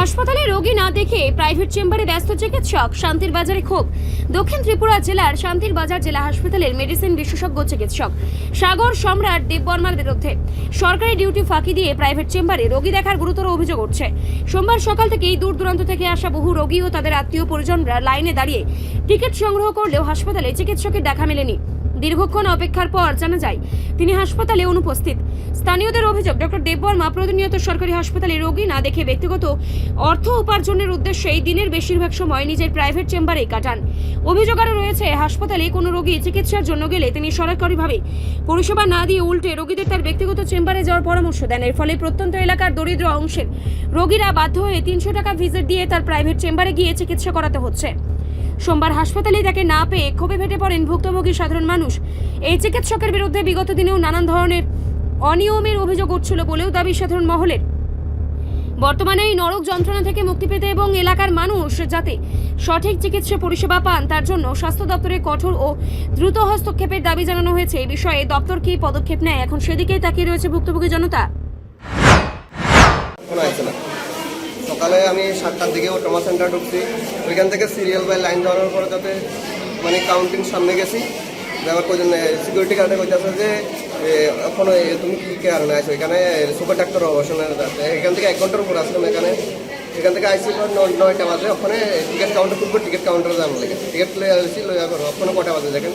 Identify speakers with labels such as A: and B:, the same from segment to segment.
A: হাসপাতালে রোগী না দেখে প্রাইভেট চেম্বারে ব্যস্ত চিকিৎসক, শান্তির বাজারে ক্ষোভ। দক্ষিণ ত্রিপুরা জেলার শান্তির বাজার জেলা হাসপাতালের মেডিসিন বিশেষজ্ঞ চিকিৎসক সাগর সম্রাট দেববর্মার বিরুদ্ধে সরকারি ডিউটি ফাঁকি দিয়ে প্রাইভেট চেম্বারে রোগী দেখার গুরুতর অভিযোগ উঠছে। সোমবার সকাল থেকেই দূর দূরান্ত থেকে আসা বহু রোগী ও তাদের আত্মীয় পরিজনরা লাইনে দাঁড়িয়ে টিকিট সংগ্রহ করলেও হাসপাতালে চিকিৎসকের দেখা মেলেনি। দীর্ঘক্ষণ অপেক্ষার পর জানা যায় তিনি হাসপাতালে অনুপস্থিত। স্থানীয়দের অভিযোগ, ডক্টর দেববর্মা প্রতিনিয়ত সরকারি হাসপাতালে রোগী না দেখে ব্যক্তিগত অর্থ উপার্জনের উদ্দেশ্যে দিনের বেশিরভাগ সময় নিজের প্রাইভেট চেম্বারেই কাটান। অভিযোগ আরও রয়েছে, হাসপাতালে কোনো রোগী চিকিৎসার জন্য গেলে তিনি সরকারিভাবে পরিষেবা না দিয়ে উল্টে রোগীদের তার ব্যক্তিগত চেম্বারে যাওয়ার পরামর্শ দেন। এর ফলে প্রত্যন্ত এলাকার দরিদ্র অংশের রোগীরা বাধ্য হয়ে 300 টাকা ভিজিট দিয়ে তার প্রাইভেট চেম্বারে গিয়ে চিকিৎসা করাতে হচ্ছে। সোমবার হাসপাতালে তাকে না পেয়ে ক্ষোভে ফেটে পড়েন ভুক্তভোগী সাধারণ মানুষ। এই চিকিৎসকের বিরুদ্ধে বিগত দিনেও নানান ধরনের অনিয়মের অভিযোগ উঠছিল বলেও দাবি সাধারণ মহলের। বর্তমানে এই নরক যন্ত্রণা থেকে মুক্তি পেতে এবং এলাকার মানুষ যাতে সঠিক চিকিৎসা পরিষেবা পান তার জন্য স্বাস্থ্য দপ্তরের কঠোর ও দ্রুত হস্তক্ষেপের দাবি জানানো হয়েছে। এই বিষয়ে দপ্তর কী পদক্ষেপ নেয় এখন সেদিকেই তাকিয়ে রয়েছে ভুক্তভোগী জনতা।
B: সকালে আমি 7টার দিকে ট্রমা সেন্টার ঢুকছি, ওইখান থেকে সিরিয়াল বাই লাইন ধরার পরে যাতে কাউন্টিং সামনে গেছি, যাওয়ার পর্যন্ত সিকিউরিটি গার্ডে কইতেছে যে এখনো তুমি কী কারণে আছো, এখানে সুপার ডাক্তার অবসরের এখান থেকে 1 ঘন্টার উপর আসলাম এখান থেকে আইসি 9টা বাজে। ওখানে টিকিট কাউন্টার খুলবো, টিকিট কাউন্টারে যাবো লাগে টিকিট আসছি লইয়া করো। ওখানে কটা বাজে দেখেন,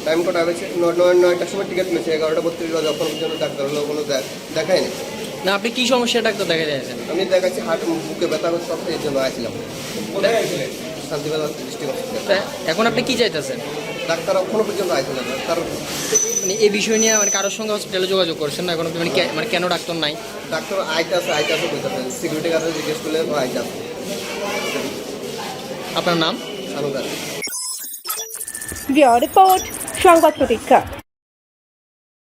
B: টাইম কটা হয়েছে 9টার সময় টিকিট নিয়েছে, 11:32 বাজে। ওখানে পর্যন্ত ডাক্তার হলো কোনো দেখায়নি।
C: না, আপনি কি সমস্যা ডাক্তার দেখা যাচ্ছেন?
B: আমি দেখাচ্ছি হার্ট বুকে ব্যথা করতে, এর জন্য আসছিলাম শান্তিবাজার ডিস্ট্রিক্ট হসপিটাল।
C: এখন আপনি কি চাইতেছেন?
B: ডাক্তার এখনো পর্যন্ত আসছে না। ডাক্তার
C: এই বিষয় নিয়ে কারোর সঙ্গে হসপিটালে যোগাযোগ করছেন না এখন? কেন ডাক্তার নাই?
B: ডাক্তার আইতাছে বলতেছে, সিকিউরিটি গার্ডে জিজ্ঞেস করলে আইতাছে।
C: আপনার নাম?
B: সানুদার।
D: রিপোর্ট সংবাদ প্রতীক্ষা।